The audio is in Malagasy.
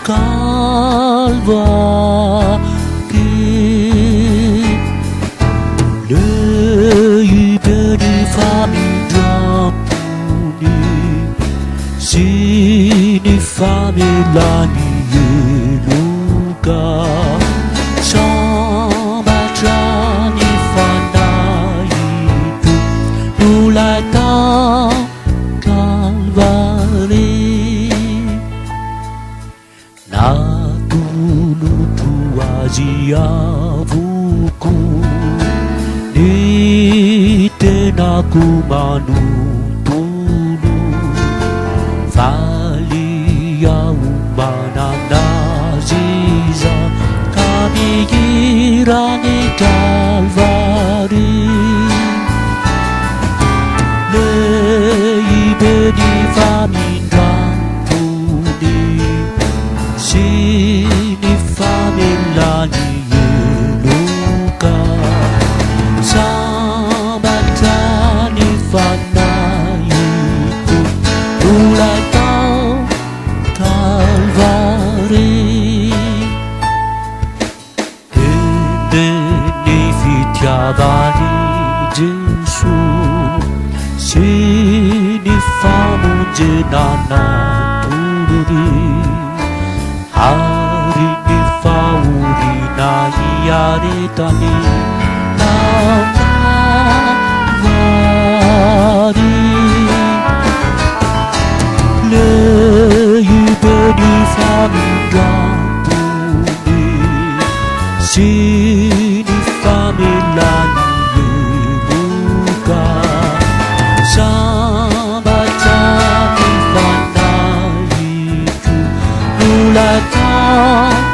Calvaire, le béni famille drapeau, si ni famille la nuit luka, sans battre ni fanaï, nous l'attend Calvaire. Azia buku ni tenaku manu tulu valia umana naziza kami girani Calvari le ibedi faminda puni sini famiglia di Luca Sabatani fanaiku Ulatau Calvari Beneficiavani Gesù Sini famu jenana tururi Hari ni fauri na yaritani Calvaire le ibedi famiglia puni sini famiglia ni Luca Sabatani fanaiku Ulatau